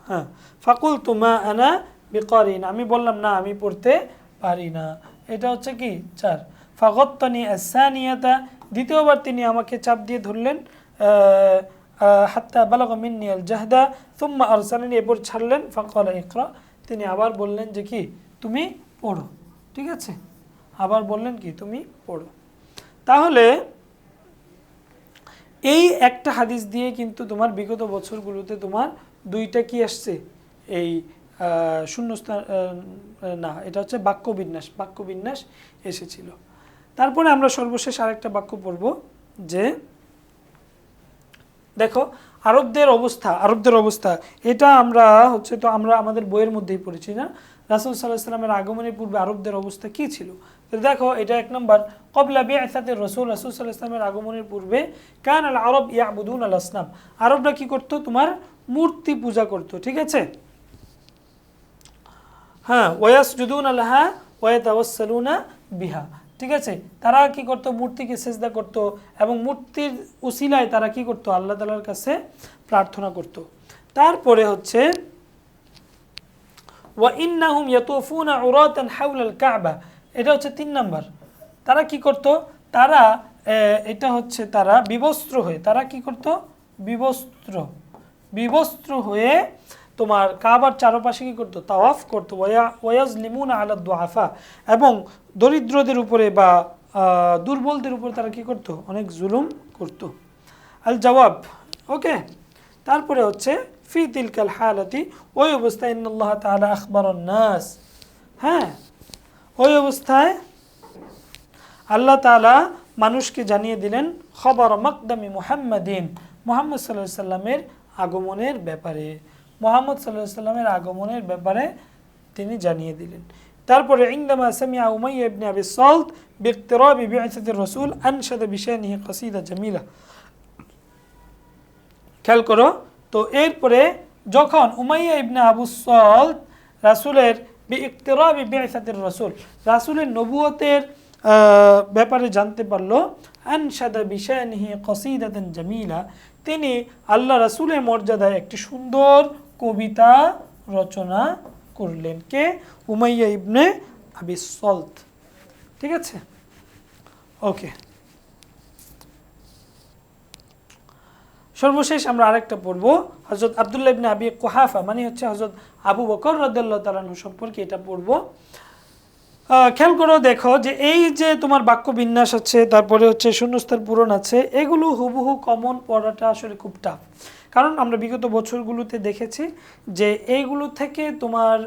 হ্যাঁ, ফাকুলতু মা আনা বিকারিন, আমি বললাম না আমি পড়তে পারি না। এটা হচ্ছে কি 4। ফাগাত্তানি আস-সানিয়াতা, দ্বিতীয়বার তিনি আমাকে চাপ দিয়ে ধরলেন। হাত্তা বালাগা মিন্নি আল জাহদা সুম্মা আরসালানি, এরপর ছাড়লেন। ফাকালা ইকরা, তিনি আবার বললেন যে কি তুমি পড়ো। ঠিক আছে, আবার বললেন কি তুমি পড়ো। তাহলে এই একটা হাদিস দিয়ে কিন্তু তোমার বিগত বছরগুলোতে তোমার 2টা কি আসছে? এই শূন্যস্থান না, এটা হচ্ছে বাক্য বিন্যাস এসেছিল। তারপরে আমরা সর্বশেষ আরেকটা বাক্য পড়ব যে দেখো আরবদের অবস্থা এটা আমরা হচ্ছে তো আমরা আমাদের বইয়ের মধ্যেই পড়েছি না? রাসূল সাল্লাল্লাহু আলাইহি ওয়াসাল্লামের আগমনের পূর্বে আরবদের অবস্থা কি ছিল? তো দেখো এটা 1 নম্বর, ক্বাবলা বিআসাতির রাসূল সাল্লাল্লাহু আলাইহি ওয়াসাল্লামের আগমনের পূর্বে কানাল আরব ইয়াবুদুন আল আসনাম, আরবরা কি করত? তোমার মূর্তি পূজা করত। ঠিক আছে, হ্যাঁ, ওয়াসজুদুনা লাহা ওয়া ইয়াতাওয়াসসালুনা বিহা। ঠিক আছে, তারা কি করত? মূর্তিকে সেজদা করত এবং মূর্তির উসিলায় তারা কি করত? আল্লাহ তাআলার কাছে প্রার্থনা করত। তারপরে হচ্ছে ওয়া ইন্নাহুম ইয়াতুফুনা উরাতান হাওলাল কাবা, এটা হচ্ছে 3 নাম্বার। তারা কি করত? তারা এটা হচ্ছে তারা বিবস্ত্র হয়ে, তারা কি করত? বিবস্ত্র হয়ে তোমার কাবার চারপাশে কি করতো? তাওয়াফ করতো। ওয়াজলিমুনা আলা দুআফা, এবং দরিদ্রদের উপরে বা দুর্বলদের উপরে তারা কি করতো? অনেক জুলুম করতো। আল জবাব, ওকে। তারপরে হচ্ছে ফি তিলকাল হালাতি, ওই অবস্থায় ইন্নাল্লাহ তাআলা আখবারান নাস, হ্যাঁ, ওই অবস্থায় আল্লাহ তাআলা মানুষকে জানিয়ে দিলেন খবর মাকদামি মুহাম্মাদিন, মুহাম্মদ সাল্লাল্লাহু আলাইহি সাল্লামের আগমনের ব্যাপারে। মুহাম্মদ সাল্লাল্লাহু আলাইহি সাল্লামের আগমনের ব্যাপারে তিনি জানিয়ে দিলেন। তারপরে ইনদামা সামিআ উমাইয়া ইবনে আবি সাল্ত বিইকতিরাবি বি'সাতির রাসূল আনশাদা বিশানিহি কাসীদা জামিলা। খেয়াল করো, তো এরপরে যখন উমাইয়া ইবনে আবু সাল্ত রাসূলের বিইকতিরাবি বি'সাতির রাসূল, রাসূলের নবুয়তের ব্যাপারে জানতে পারলো, আনশাদা বিশানিহি কাসীদাতান জামিলা, তিনি আল্লাহ রাসূলের মর্যাদায় একটি সুন্দর কবিতা রচনা করলেন। কে? উমাইয়া ইবনে আবি সাল্ত। ঠিক আছে, ওকে। সর্বশেষ আমরা আরেকটা পড়বো, হযরত আব্দুল্লাহ ইবনে আবি কুহাফা, মানে হচ্ছে হযরত আবু বকর রাদিয়াল্লাহু তাআলা আনহু সম্পর্কে এটা পড়বো। খেয়াল করো, দেখো যে এই যে তোমার বাক্য বিন্যাস আছে, তারপরে হচ্ছে শূন্যস্থান পূরণ আছে, এগুলো হুবহু কমন পড়াটা আসলে খুব টাফ। কারণ আমরা বিগত বছরগুলোতে দেখেছি যে এইগুলো থেকে তোমার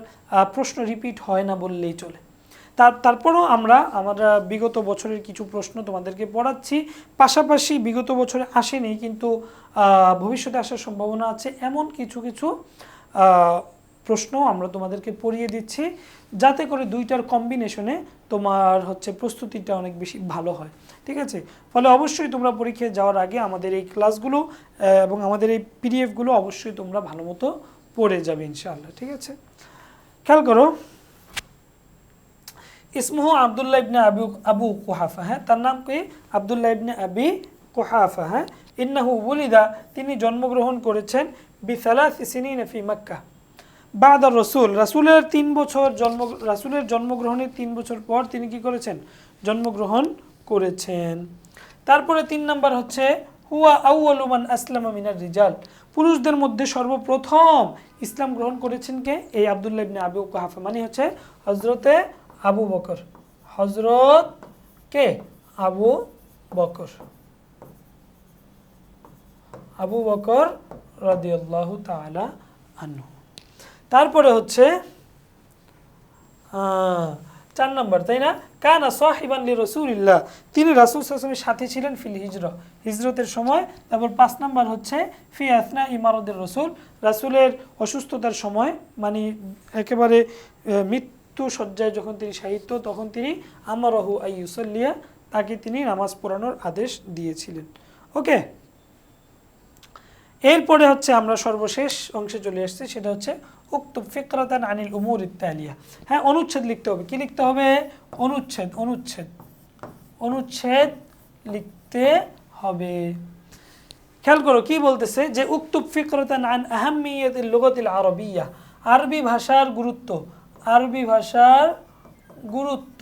প্রশ্ন রিপিট হয় না বললেই চলে। তারপরও আমরা বিগত বছরের কিছু প্রশ্ন তোমাদেরকে পড়াচ্ছি, পাশাপাশি বিগত বছরে আসেনি কিন্তু ভবিষ্যতে আসার সম্ভাবনা আছে এমন কিছু কিছু প্রশ্ন আমরা তোমাদেরকে পড়িয়ে দিচ্ছি, যাতে করে দুইটার কম্বিনেশনে তোমার হচ্ছে প্রস্তুতিটা অনেক বেশি ভালো হয়। ঠিক আছে, ফলে অবশ্যই তোমরা পরীক্ষায় যাওয়ার আগে আমাদের এই ক্লাসগুলো এবং আমাদের এই পিডিএফগুলো অবশ্যই তোমরা ভালো মতো পড়ে যাবে ইনশাআল্লাহ। ঠিক আছে, খেয়াল করো, ইসমুহু আব্দুল্লাহ ইবনে আবু কুহাফা, হ্যাঁ তার নাম কি? আব্দুল্লাহ ইবনে আবি কুহাফা। হ্যাঁ, ইন্নাহু ওয়ালিদা, তিনি জন্মগ্রহণ করেছেন বিসালাসি সিনিনা ফি মক্কা বাদা রসুল, রাসূলের 3 বছর রাসূলের জন্মগ্রহণের 3 বছর পর তিনি কি করেছেন? জন্মগ্রহণ করেছেন। তারপরে 3 নাম্বার হচ্ছে হুয়া আউয়ালু মান আসলামা মিনার রিজাল, পুরুষদের মধ্যে সর্বপ্রথম ইসলাম গ্রহণ করেছেন কে? এই আব্দুল্লাহ ইবনে আবু কুহাফা, মানে হচ্ছে হযরতে আবু বকর। হযরত কে? আবু বকর, আবু বকর রাদিয়াল্লাহু তাআলা আনহু। তারপরে হচ্ছে 4 নম্বর, তাই না? কানা সাহিবান লি রাসূলিল্লাহ, তিনি রাসূল সাল্লাল্লাহু আলাইহি ওয়াসাল্লামের সাথে ছিলেন ফিল হিজরা, হিজরতের সময়। তারপর 5 নম্বর হচ্ছে ফি আসনা ইমারদের রাসূল, রাসূলের অসুস্থতার সময়, মানে একেবারে মৃত্যু সজ্জায় যখন তিনি শায়িত, তখন তিনি আমারাহু আইয়ুসাল্লিয়া, তাকে তিনি নামাজ পড়ানোর আদেশ দিয়েছিলেন। ওকে, এরপরে হচ্ছে আমরা সর্বশেষ অংশে চলে আসছি, সেটা হচ্ছে উক্তুব ফিকরাতান আনিল উমুর ইত্তালিয়া। হ্যাঁ, অনুচ্ছেদ লিখতে হবে। কি লিখতে হবে? অনুচ্ছেদ, অনুচ্ছেদ, অনুচ্ছেদ লিখতে হবে। খেয়াল করো কি বলতেছে, যে উক্তুব ফিকরাতান আন আহাম্মিয়াতিল লুগাতিল আরবিয়্যা, আরবি ভাষার গুরুত্ব, আরবি ভাষার গুরুত্ব,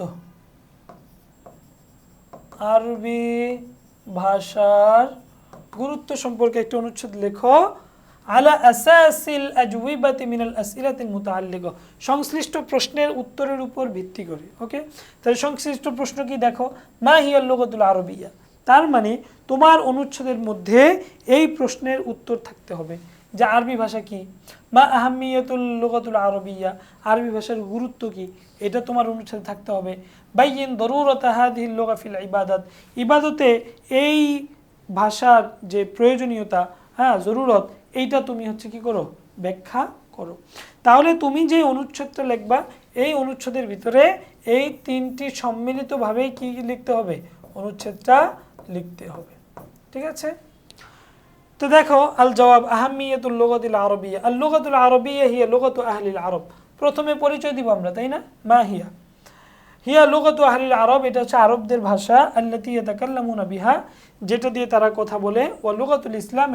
আরবি ভাষার গুরুত্ব সম্পর্কে একটি অনুচ্ছেদ লেখো। আলা আসাসিল আজওয়িবাতি মিনাল আসইলাতিল মুতাআল্লিকা, সংশ্লিষ্ট প্রশ্নের উত্তরের উপর ভিত্তি করে। ওকে, তাহলে সংশ্লিষ্ট প্রশ্ন কি? দেখো, মা হিয়াল লুগাতুল আরবিয়্যা, তার মানে তোমার অনুচ্ছেদের মধ্যে এই প্রশ্নের উত্তর থাকতে হবে যে আরবি ভাষা কি, মা আহাম্মিয়াতুল লুগাতুল আরবিয়্যা, আরবি ভাষার গুরুত্ব কি, এটা তোমার অনুচ্ছেদে থাকতে হবে। বাইয়িন দরুরাতা হাযিহিল লুগা ফিল ইবাদাত, ইবাদতে এই ভাষার যে প্রয়োজনীয়তা, হ্যাঁ জরুরত, এইটা তুমি হচ্ছে কি করো? ব্যাখ্যা করো। তাহলে তুমি যে অনুচ্ছেদটা লিখবা, এই অনুচ্ছেদের ভিতরে এই 3টি সম্মিলিতভাবেই কি লিখতে হবে? অনুচ্ছেদটা লিখতে হবে। ঠিক আছে, তো দেখো, আল জবাব আহাম্মিয়াতুল লুগাতিল আরবিয়্যা, আল লুগাতুল আরবিয়্যা হিয়া লুগাতু আহলিল আরব। প্রথমে পরিচয় দিব আমরা, তাই না? মা হিয়া, হিয়া লুগাতু আহলিল আরব, এটা হচ্ছে আরবদের ভাষা, আল্লাতী ইয়াতাকাল্লামুনা বিহা, যেটা দিয়ে তারা কথা বলে। ওয়া লুগাতুল ইসলাম,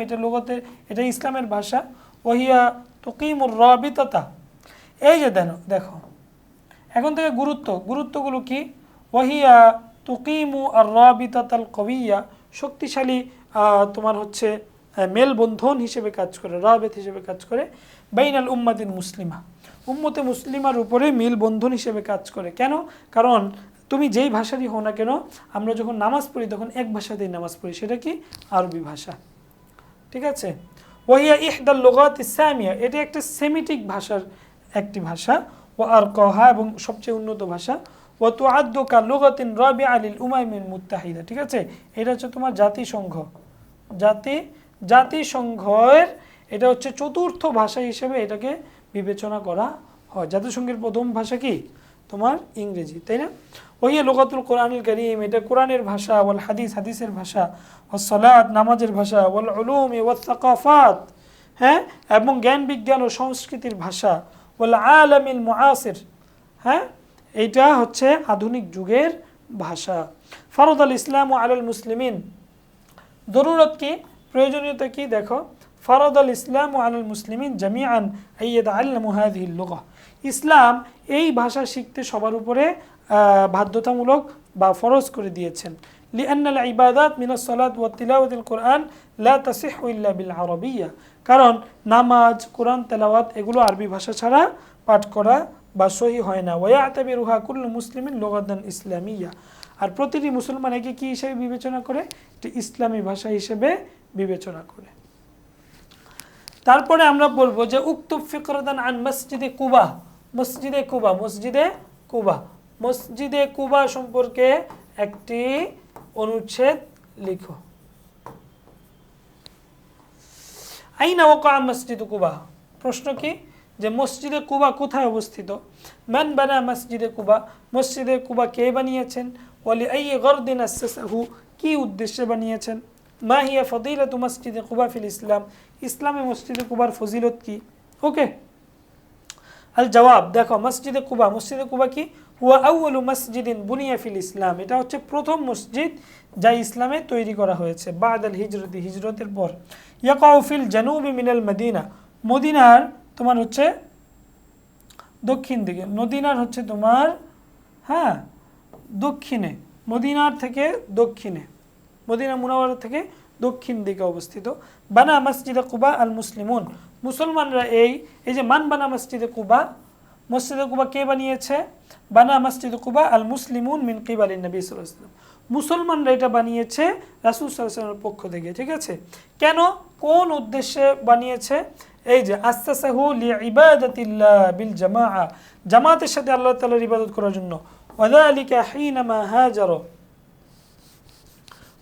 এটা ইসলামের ভাষা। ওয়াহিয়া তুকিমুর রাবিতাতা, এই যে দেখো এখন থেকে গুরুত্বগুলো কি? ওয়াহিয়া তুকিমু আর রাবিতাতাল কওয়িয়্যা, শক্তিশালী তোমার হচ্ছে মেলবন্ধন হিসেবে কাজ করে, রাবিত হিসেবে কাজ করে। বাইনাল উম্মাতিল মুসলিমা, উম্মতে মুসলিমার উপরে মেলবন্ধন হিসেবে কাজ করে। কেন? কারণ তুমি যেই ভাষারই হও না কেন, আমরা যখন নামাজ পড়ি তখন এক ভাষাতেই নামাজ পড়ি, সেটা কি? আরবি ভাষা। ঠিক আছে, ওয়াহিয়া ইহদাল লুগাতিস সামিয়া, এটা একটা সেমিটিক ভাষার একটি ভাষা। ওয়া আরকাহা, এবং সবচেয়ে উন্নত ভাষা। ওয়া তুআদ্দু কা লুগাতিন রাবিআ লিল উমামিল মুত্তাহিদা, ঠিক আছে, এটা হচ্ছে তোমার জাতিসংঘের এটা হচ্ছে 4র্থ ভাষা হিসেবে এটাকে বিবেচনা করা হয়। জাতিসংঘের প্রথম ভাষা কি? তোমার ইংরেজি, তাই না? ওই লুগাতুল কোরআনুল কারীম, এটা কোরআনের ভাষা, ওয়াল হাদিস, হাদিসের ভাষা, ওয়াস সালাত, নামাজের ভাষা, ওয়াল উলুম ওয়াস সাকাফাত, হ্যাঁ, এবং জ্ঞান বিজ্ঞান ও সংস্কৃতির ভাষা, ওয়াল আলামিল মুআসির, হ্যাঁ, এইটা হচ্ছে আধুনিক যুগের ভাষা। ফরদ আল ইসলাম ও আলাল মুসলিমিন, জরুরত কি, প্রয়োজনীয়তা কি? দেখো, ফরদ আল ইসলাম ও আলাল মুসলিমিন জামিআন আইয়াতাআল্লামু হাযিহিল লুগা, ইসলাম এই ভাষা শিখতে সবার উপরে বাধ্যতামূলক বা ফরজ করে দিয়েছেন। লিআন্নাল ইবাদাত মিনাস সালাত ওয়াত তিলাওয়াতিল কুরআন লা তাসিহু ইল্লা বিল আরাবিয়্যা, কারণ নামাজ, কোরআন তেলাওয়াত এগুলো আরবি ভাষা ছাড়া পাঠ করা বা সহি হয় না। ওয়ায়াতাবিরুহা কুল্লু মুসলিমিন লুগাতান ইসলামিয়্যা, আর প্রতিটি মুসলমান একে কি হিসেবে বিবেচনা করে? এটি ইসলামী ভাষা হিসেবে বিবেচনা করে। তারপরে আমরা বলবো যে উক্তুব ফিকরাতান আন মসজিদে কুবা, মসজিদে কুবা, মসজিদে কুবা, মসজিদে কুবা সম্পর্কে একটি অনুচ্ছেদ লিখো। আইনা ওয়াকা মসজিদ কুবা, প্রশ্ন কি যে মসজিদে কুবা কোথায় অবস্থিত? মান বানা মসজিদে কুবা, মসজিদে কুবা কে বানিয়েছেন? ওয়ালি আই গরদিন আসসাসাহু, কি উদ্দেশ্যে বানিয়েছেন? মা হিয়া ফদিলাতু মসজিদে কুবা ফিল ইসলাম, ইসলামে মসজিদে কুবার ফজিলত কি? ওকে, আল জবাব দেখো, মসজিদে কুবা, মসজিদে কুবা কি? হুয়া আউয়ালু মসজিদিন বুনিয়া ফিল ইসলাম, এটা হচ্ছে প্রথম মসজিদ যা ইসলামে তৈরি করা হয়েছে, বাদাল হিজরতি, হিজরতের পর। ইয়াকাউ ফিল জানুবি মিনাল মদিনা, মদিনার তোমার হচ্ছে দক্ষিণ দিকে, মদিনার হচ্ছে তোমার, হ্যাঁ, দক্ষিণে, মদিনার থেকে দক্ষিণে, মদিনা মুনাওয়ারা থেকে দক্ষিণ দিকে অবস্থিত। বানা মসজিদে কুবা আল মুসলিমুন, মুসলমানরা এই যে মান বানা মসজিদে কুবা, মসজিদে কুবা কে বানিয়েছে? বানা মসজিদে কুবা আল মুসলিমুন মিন কিবালিন নবী সাল্লাল্লাহু আলাইহি ওয়াসাল্লাম, মুসলমানরা এটা বানিয়েছে রাসূল সাল্লাল্লাহু আলাইহি ওয়াসাল্লামের পক্ষ থেকে, ঠিক আছে? কেন, কোন উদ্দেশ্যে বানিয়েছে? এই যে আস্তাসাহু লিইবাদাতিল্লাহ বিল জামাআ, জামাতের সাথে আল্লাহ তাআলার ইবাদত করার জন্য। ওয়াযালিকা হিনামা হাজার,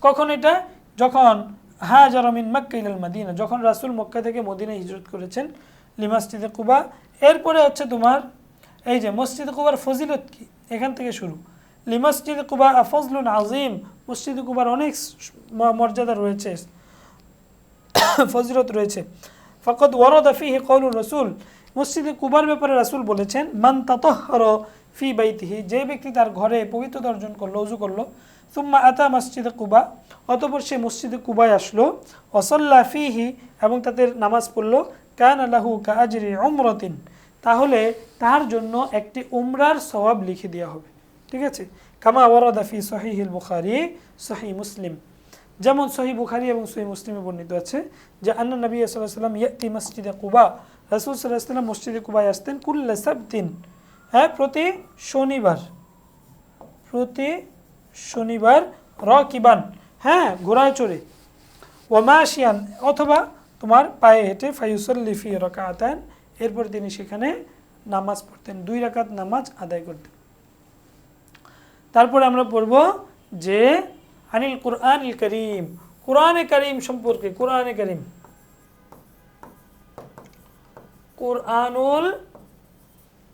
কখন এটা? যখন হাজার মিন মক্কা ইলাল মদিনা, যখন রাসূল মক্কা থেকে মদিনায় হিজরত করেছেন, লিমসজিদে কুবা। এরপরে হচ্ছে তোমার এই যে মসজিদে কুবার ফজিলত কি, এখান থেকে শুরু। লিমসজিদে কুবা ফজলুন আযীম, মসজিদে কুবার অনেক মর্যাদা রয়েছে, ফজিলত রয়েছে। ফাকাদ ওয়ারাদা ফীহি কওলুর রাসূল, মসজিদে কুবার ব্যাপারে রাসূল বলেছেন, মান তাতাহহারা ফি বাইতিহি, যে ব্যক্তি তার ঘরে পবিত্রতা অর্জন করলো, ওযু করলো, সুম্মা আতা মসজিদে কুবা, অতঃপর সে মসজিদে কুবায় আসলো, ওয়াসাল্লা ফীহি, এবং তাদের নামাজ পড়লো, কানা লাহু কাআজরি উমরাতিন, তাহলে তার জন্য একটি উমরার সওয়াব লিখে দেওয়া হবে, ঠিক আছে? কামা ওয়ারাদা ফি সহিহিল বুখারী সহিহ মুসলিম, যেমন সহিহ বুখারী এবং সহিহ মুসলিমে বর্ণিত আছে যে আন্না নবী সাল্লাল্লাহু আলাইহি ওয়াসাল্লাম ইয়াতি মসজিদে কুবা, রাসূল সাল্লাল্লাহু আলাইহি ওয়াসাল্লাম মসজিদে কুবায় আসতেন, কুল্লা সাবতিন, হ্যাঁ, প্রতি শনিবার, প্রতি শনিবার, রাকিবান, হ্যাঁ, ঘোড়ায় চড়ে, ওয়ামাশিয়ান, অথবা তোমার পায়ে হেঁটে, ফায়ুসাল্লি ফি রাকাতান, এরপর তিনি সেখানে নামাজ পড়তেন, 2 রাকাত নামাজ আদায় করতেন। তারপরে আমরা পড়ব যে আনিল কুরআনিল কারীম, কুরআনে কারীম সম্পর্কে, কুরআনে কারীম, কুরআনুল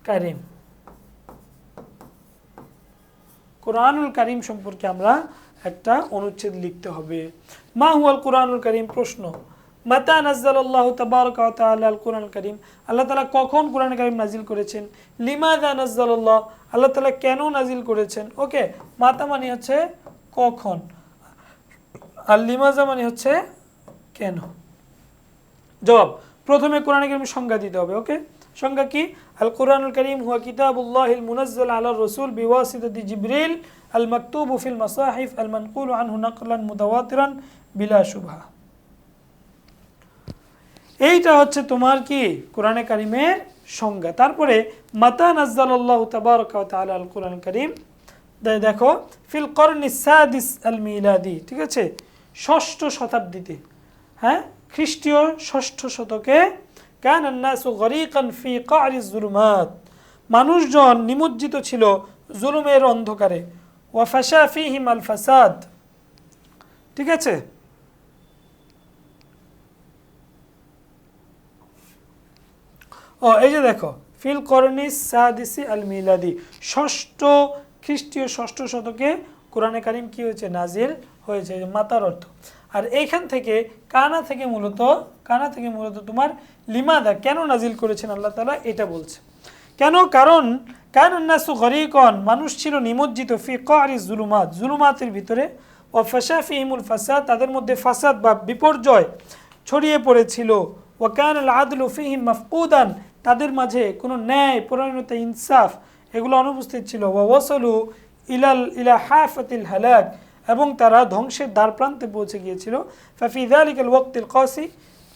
কারীম, কুরআনুল কারীম সম্পর্কে আমরা একটা অনুচ্ছেদ লিখতে হবে। মা হুয়াল কুরআনুল কারীম, প্রশ্ন, মাতা নাযালাল্লাহু তাবারাকা ওয়া তাআলা আল কুরআনুল কারীম, আল্লাহ তাআলা কখন কুরআন কারীম নাজিল করেছেন? লিমাযা নাযালাল্লাহ, আল্লাহ তাআলা কেন নাজিল করেছেন? ওকে, মাতা মানে হচ্ছে কখন, আর লিমাযা মানে হচ্ছে কেন। জবাব, প্রথমে কোরআন কারীমের সংজ্ঞা দিতে হবে। ওকে, সংজ্ঞা কি? আল কুরআনুল কারীম হুয়া কিতাবুল্লাহিল মুনাজ্জাল আলার রাসূল বিওয়াসিতাতি জিবরিল আল মাকতুবু ফিল মাসাহিফ আল মানকুলু আনহু নাকলান মুতাওয়াতিরান বিলা শুবহা। এইটা হচ্ছে তোমার কি কোরআনে কারীমের সংজ্ঞা। তারপরে মাতা নাযালাল্লাহু তাবারাকা ওয়া তাআলা আল কুরআনুল কারীম, দেখো ফিল করনি সাদিস আল মিলাদি, ঠিক আছে, 6ষ্ঠ শতাব্দীতে, হ্যাঁ, খ্রিস্টীয় 6ষ্ঠ শতকে, কানান নাসু গরিকান ফি কারিজ যুলুমাত, মানুষজন নিমজ্জিত ছিল জুলুমের অন্ধকারে, ওয়া ফাশা ফীহিম আল ফাসাদ, ঠিক আছে। ও এই যে দেখো ফিল করনিস সাদিসি আল মিলাদি, ষষ্ঠ খ্রিস্টীয় ষষ্ঠ শতকে কোরআনে কারিম কি হয়েছে? নাজিল হয়েছে, মাতার অর্থ। আর এইখান থেকে কানা থেকে মূলত তোমার লিমাদা, কেন নাজিল করেছেন আল্লাহ তাআলা এটা বলছে। কেন? কারণ কানান্নাসু গরিকন, মানুষ ছিল নিমজ্জিত, ফি কারি জুলুমাত, জুলুমাতের ভিতরে, ও ফাসা ফিহিমুল ফাসাদ, তাদের মধ্যে ফাসাদ বা বিপর্যয় ছড়িয়ে পড়েছিল, ওয়া কানাল আদলু ফিহিম মাফকুদান, তাদের মাঝে কোনো ন্যায় পরায়ণতা ইনসাফ এগুলো অনুপস্থিত ছিল, ওয়া ওয়াসালু ইলা হাফাতিল হালাক, এবং তারা ধ্বংসের দ্বার প্রান্তে পৌঁছে গিয়েছিল। ফাফি যালিকাল ওয়াক্তিল কাসি,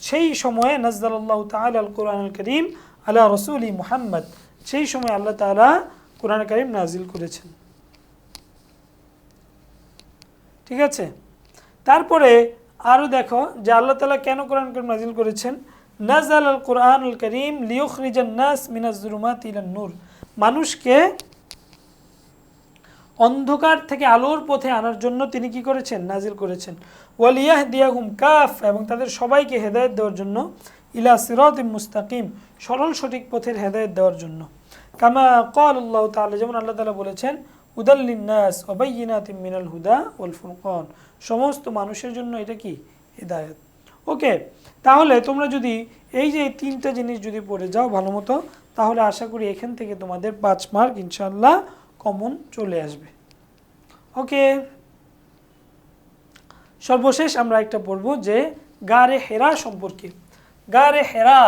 সেই সময়ে নাযালাল্লাহু তাআলা আল কুরআনুল কারীম আলা রাসূলি মুহাম্মদ, সেই সময় আল্লাহ তাআলা কুরআন কারীম নাজিল করেছেন। ঠিক আছে, তারপরে আরও দেখো যে আল্লাহ তাআলা কেন কোরআন কারীম নাজিল করেছেন। নাযাল আল কুরআনুল কারীম লিইখরিজান নাস মিনাজ যুলুমাতি ইলান নূর, মানুষকে অন্ধকার থেকে আলোর পথে আনার জন্য তিনি কি করেছেন? নাজিল করেছেন। ওয়ালিয়াহদিয়াহুম কাফ, এবং তাদের সবাইকে হেদায়েত দেওয়ার জন্য, ইলা সিরাতিম মুস্তাকিম, সরল সঠিক পথের হেদায়েত দেওয়ার জন্য। কামা ক্বালাল্লাহু তাআলা, যেমন আল্লাহ তাআলা বলেছেন, হুদাল লিন্নাস ওয়া বায়্যিনাতিম মিনাল হুদা ওয়াল ফুরকান, সমস্ত মানুষের জন্য এটা কি? হিদায়াত। ওকে, তাহলে তোমরা যদি এই যে এই তিনটা জিনিস যদি পড়ে যাও ভালো মতো, তাহলে আশা করি এখান থেকে তোমাদের 5 মার্ক ইনশাআল্লাহ কমন চলে আসবে। ওকে, সর্বশেষ আমরা একটা পড়ব যে গারে হেরা সম্পর্কে, গারে হেরা,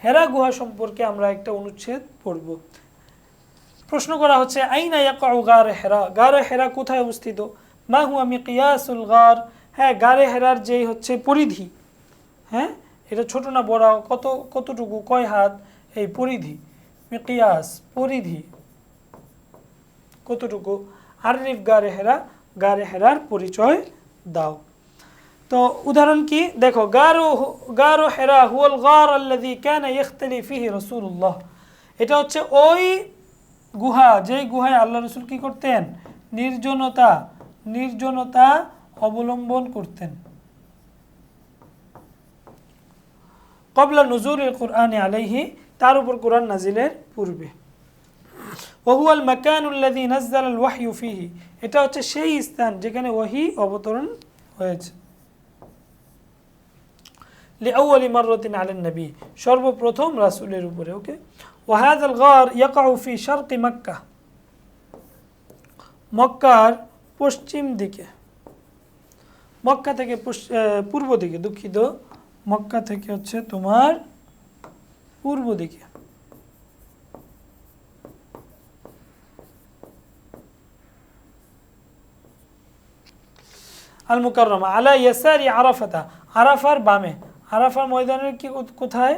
হেরা গুহা সম্পর্কে আমরা একটা অনুচ্ছেদ পড়ব। প্রশ্ন করা হচ্ছে আইনা ইয়াকাউ গারে হেরা, গারে হেরা কোথায় অবস্থিত? মা হুয়া মিকিয়াসুল গার, হ্যাঁ গারে হেরার যেই হচ্ছে পরিধি, হ্যাঁ এটা ছোট না বড়, কতটুকু, কয় হাত, এই পরিধি, মিকিয়াস পরিধি কতটুকু। আরিফ গারে হেরা, গারে হেরার পরিচয় দাও। তো উদাহরণ কি দেখো, গারো হেরা হুয়াল গার আল্লাযী কানা ইখতালি ফিহি রাসূলুল্লাহ, এটা হচ্ছে ওই গুহা যেই গুহায় আল্লাহ রাসূল কি করতেন? নির্জনতা অবলম্বন করতেন। ক্বাবলা নুজুলিল কুরআনি আলাইহি, তার উপর কোরআন নাজিলের পূর্বে। ওয়া হুয়াল মাকানুল্লাযী নাযালাল ওয়াহয়ু ফিহি, এটা হচ্ছে সেই স্থান যেখানে ওহী অবতরণ হয়েছে। লিআউয়ালি মাররাতিন আলান নবী, সর্বপ্রথম রাসূলের উপরে। ওকে, ওয়া হাযাল গার ইয়াকাউ ফি শারকি মক্কা, মক্কার পশ্চিম দিকে, মক্কা থেকে পূর্ব দিকে, দুঃখিত, মক্কা থেকে হচ্ছে তোমার পূর্ব দিকে। আল মুকাররমা আলা ইয়াসারি আরাফাতা, আরাফার বামে, আরাফার ময়দানের কি কোথায়?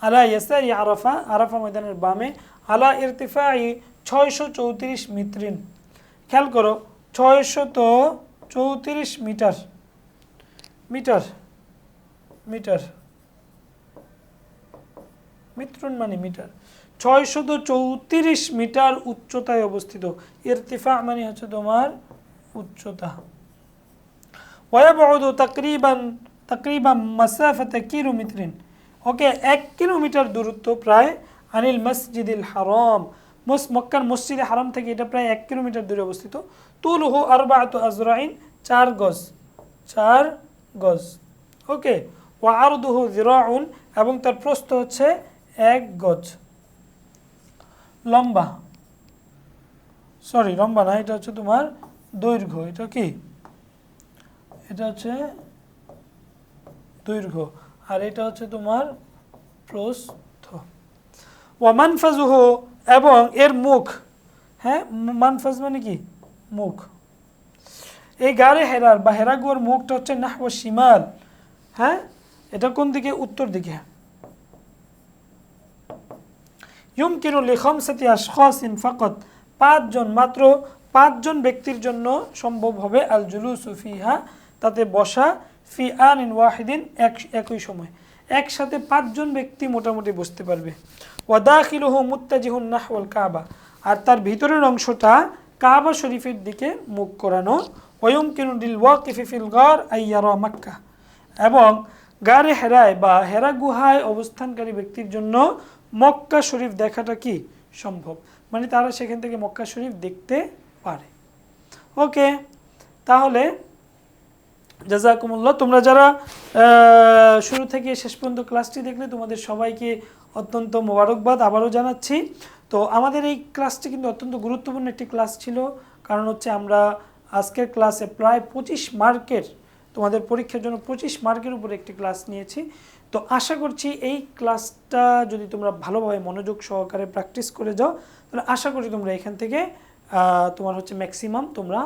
আলা ইয়াসারি আরাফা, আরাফা ময়দানের বামে। আলা ইরতিফাই 634 মিত্রিন, খেয়াল করো 634 মিটার, মিটার মিটার, মিত্রুন মানে মিটার, 634 মিটার উচ্চতায় অবস্থিত। ইরতিফা মানে হচ্ছে তোমার উচ্চতা। ওয়ায়াবউদু তাকরিবান মাসাফাতা কিলোমিটারিন, ওকে 1 কিলোমিটার দূরত্ব প্রায়। আনিল মসজিদিল হারাম, মক্কার মসজিদে হারাম থেকে এটা প্রায় 1 কিলোমিটার দূরে অবস্থিত। তুলহু আরবাআতু আযরাইন, 4 গজ, 4 গজ। ওকে, ওয়া আরদুহু যিরাউন, এবং তার প্রস্থ হচ্ছে 1 গজ। লম্বা, সরি লম্বা না, এটা হচ্ছে তোমার দৈর্ঘ্য। এটা কি? এটা হচ্ছে দৈর্ঘ্য, আর এটা হচ্ছে তোমার প্রস্থ। ওয়া মানফাজুহু, এবং এর মুখ, হ্যাঁ মানফাজ মানে কি? মুখ। এই গারে হেরার বা হেরা গুহার মুখটা হচ্ছে নাহওয়া শিমাল, হ্যাঁ এটা কোন দিকে? উত্তর দিকে। ইউমকিনু লিখামসাতি আশখাসিন ফাকাত, 5 জন, মাত্র 5 জন ব্যক্তির জন্য সম্ভব হবে আল জুলুসু ফিহা, তাতে বসা, ফি আনিন ওয়াহিদিন, একই সময়, একসাথে 5 জন ব্যক্তি মোটামুটি বসতে পারবে। ওয়া দাখিলুহু মুত্তাজিহুন নাহওয়াল কাবা, আর তার ভিতরের অংশটা কাবা শরীফের দিকে মুখ করানো। ওয়া ইউমকিনু লিল ওয়াকিফি ফিল গার আইয়ারা মক্কা, এবং গারে হেরায় বা হেরা গুহায় অবস্থানকারী ব্যক্তির জন্য মক্কা শরীফ দেখাটা কি সম্ভব, মানে তারা সেখান থেকে মক্কা শরীফ দেখতে পারে। ওকে, তাহলে জাযাকুমুল্লাহ, তোমরা যারা শুরু থেকে শেষ পর্যন্ত ক্লাসটি দেখলে তোমাদের সবাইকে অত্যন্ত মোবারকবাদ আবারও জানাচ্ছি। তো আমাদের এই ক্লাসটি কিন্তু অত্যন্ত গুরুত্বপূর্ণ একটি ক্লাস ছিল, কারণ হচ্ছে আমরা আজকের ক্লাসে প্রায় 25 মার্কের, তোমাদের পরীক্ষার জন্য 25 মার্কের উপরে একটি ক্লাস নিয়েছি। তো আশা করছি এই ক্লাসটা যদি তোমরা ভালোভাবে মনোযোগ সহকারে প্র্যাকটিস করে যাও, তাহলে আশা করি তোমরা এখান থেকে তোমার হচ্ছে ম্যাক্সিমাম তোমরা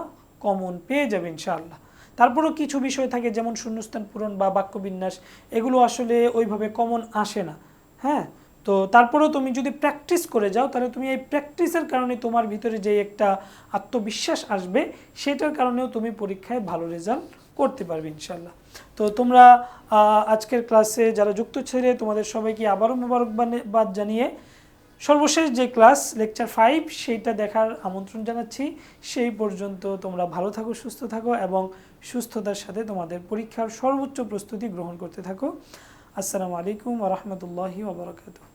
কমন পেয়ে যাবে ইনশাআল্লাহ। তারপরেও কিছু বিষয় থাকে যেমন শূন্যস্থান পূরণ বা বাক্যবিন্যাস, এগুলো আসলে ওইভাবে কমন আসে না। হ্যাঁ, তো তারপরেও তুমি যদি প্র্যাকটিস করে যাও, তাহলে তুমি এই প্র্যাকটিসের কারণে তোমার ভিতরে যে একটা আত্মবিশ্বাস আসবে, সেটার কারণেও তুমি পরীক্ষায় ভালো রেজাল্ট করতে পারবে ইনশাল্লাহ। তো তোমরা আজকের ক্লাসে যারা যুক্ত ছিলে তোমাদের সবাইকে আবারও মোবারকবাদ জানিয়ে সর্বশেষ যে ক্লাস লেকচার 5 সেইটা দেখার আমন্ত্রণ জানাচ্ছি। সেই পর্যন্ত তোমরা ভালো থাকো, সুস্থ থাকো এবং সুস্থতার সাথে তোমাদের পরীক্ষার সর্বোচ্চ প্রস্তুতি গ্রহণ করতে থাকো। আসসালামু আলাইকুম ওয়া রাহমাতুল্লাহি ওয়া বারাকাতুহু।